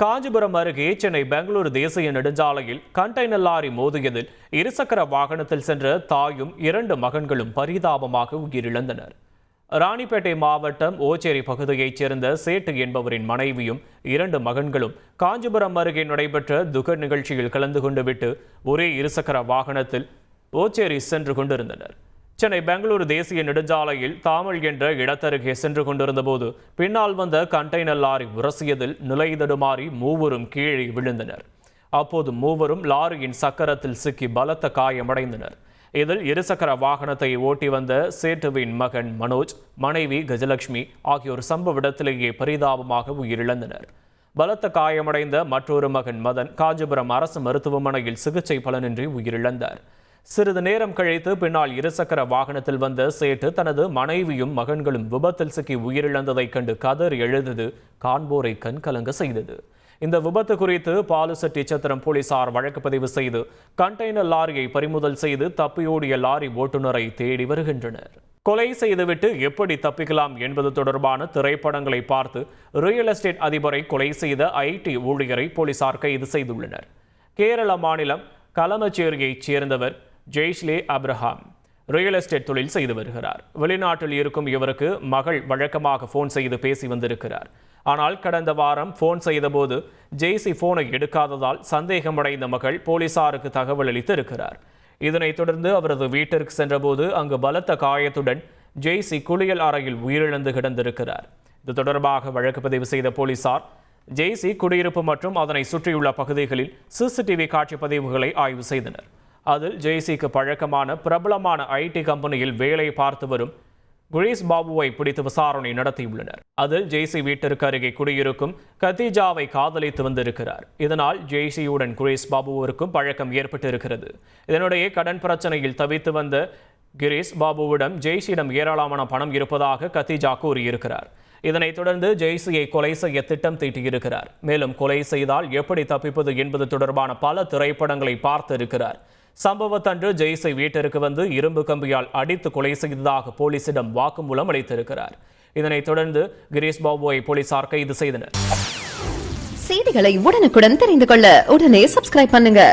காஞ்சிபுரம் அருகே சென்னை பெங்களூரு தேசிய நெடுஞ்சாலையில் கண்டெய்னர் லாரி மோதியதில் இருசக்கர வாகனத்தில் சென்ற தாயும் 2 மகன்களும் பரிதாபமாக உயிரிழந்தனர். ராணிப்பேட்டை மாவட்டம் ஓச்சேரி பகுதியைச் சேர்ந்த சேட்டு என்பவரின் மனைவியும் 2 மகன்களும் காஞ்சிபுரம் அருகே நடைபெற்ற துக்க நிகழ்ச்சியில் கலந்து கொண்டு விட்டு ஒரே இருசக்கர வாகனத்தில் ஓச்சேரி சென்று கொண்டிருந்தனர். சென்னை பெங்களூரு தேசிய நெடுஞ்சாலையில் தாமல் என்ற இடத்தருகே சென்று கொண்டிருந்த போது பின்னால் வந்த கண்டெய்னர் லாரி உரசியதில் நிலை தடுமாறி மூவரும் கீழே விழுந்தனர். அப்போது மூவரும் லாரியின் சக்கரத்தில் சிக்கி பலத்த காயமடைந்தனர். இதில் இருசக்கர வாகனத்தை ஓட்டி வந்த சேட்டுவின் மகன் மனோஜ், மனைவி கஜலட்சுமி ஆகியோர் சம்பவ இடத்திலேயே பரிதாபமாக உயிரிழந்தனர். பலத்த காயமடைந்த மற்றொரு மகன் மதன் காஞ்சிபுரம் அரசு மருத்துவமனையில் சிகிச்சை பலனின்றி உயிரிழந்தார். சிறிது நேரம் கழித்து பின்னால் இருசக்கர வாகனத்தில் வந்த சேட்டு தனது மனைவியும் மகன்களும் விபத்தில் சிக்கி உயிரிழந்ததைக் கண்டு கதறி எழுந்தது காண்போரை கண்கலங்க செய்தது. இந்த விபத்து குறித்து பாலுசெட்டிச்சத்திரம் போலீசார் வழக்கு பதிவு செய்து கண்டெய்னர் லாரியை பறிமுதல் செய்து தப்பியோடிய லாரி ஓட்டுநரை தேடி வருகின்றனர். கொலை செய்துவிட்டு எப்படி தப்பிக்கலாம் என்பது தொடர்பான திரைப்படங்களை பார்த்து ரியல் எஸ்டேட் அதிபரை கொலை செய்த IT ஊழியரை போலீசார் கைது செய்துள்ளனர். கேரள மாநிலம் கலமச்சேரியைச் சேர்ந்தவர் ஜெய்ஸ்லே அப்ரஹாம் ரியல் எஸ்டேட் தொழில் செய்து வருகிறார். வெளிநாட்டில் இருக்கும் இவருக்கு மகள் வழக்கமாக போன் செய்து பேசி வந்திருக்கிறார். ஆனால் கடந்த வாரம் போன் செய்தபோது ஜெய்சி போனை எடுக்காததால் சந்தேகமடைந்த மகள் போலீசாருக்கு தகவல் அளித்திருக்கிறார். இதனைத் தொடர்ந்து அவரது வீட்டிற்கு சென்றபோது அங்கு பலத்த காயத்துடன் ஜெய்சி குளியல் அறையில் உயிரிழந்து கிடந்திருக்கிறார். இது தொடர்பாக வழக்கு பதிவு செய்த போலீசார் ஜெய்சி குடியிருப்பு மற்றும் அதனை சுற்றியுள்ள பகுதிகளில் CCTV காட்சி பதிவுகளை ஆய்வு செய்தனர். அதில் ஜெய்சிக்கு பழக்கமான பிரபலமான IT கம்பெனியில் வேலை பார்த்து வரும் குரேஸ் பாபுவை பிடித்து விசாரணை நடத்தியுள்ளனர். அதில் ஜெய்சி வீட்டிற்கு அருகே குடியிருக்கும் கத்தீஜாவை காதலித்து வந்திருக்கிறார். இதனால் ஜெய்சியுடன் குரேஸ் பாபுவிற்கும் பழக்கம் ஏற்பட்டிருக்கிறது. இதனிடையே கடன் பிரச்சனையில் தவித்து வந்த கிரேஸ் பாபுவிடம் ஜெய்சியிடம் ஏராளமான பணம் இருப்பதாக கத்தீஜா கூறியிருக்கிறார். இதனைத் தொடர்ந்து ஜெய்சியை கொலை செய்ய திட்டம் தீட்டியிருக்கிறார். மேலும் கொலை செய்தால் எப்படி தப்பிப்பது என்பது தொடர்பான பல திரைப்படங்களை பார்த்திருக்கிறார். சம்பவத்தன்று ஜெய்சி வீட்டிற்கு வந்து இரும்பு கம்பியால் அடித்து கொலை செய்ததாக போலீசிடம் வாக்குமூலம் அளித்திருக்கிறார். இதனைத் தொடர்ந்து கிரேஸ் பாபுவை போலீசார் கைது செய்தனர். செய்திகளை உடனுக்குடன் தெரிந்து கொள்ள உடனே சப்ஸ்கிரைப் பண்ணுங்க.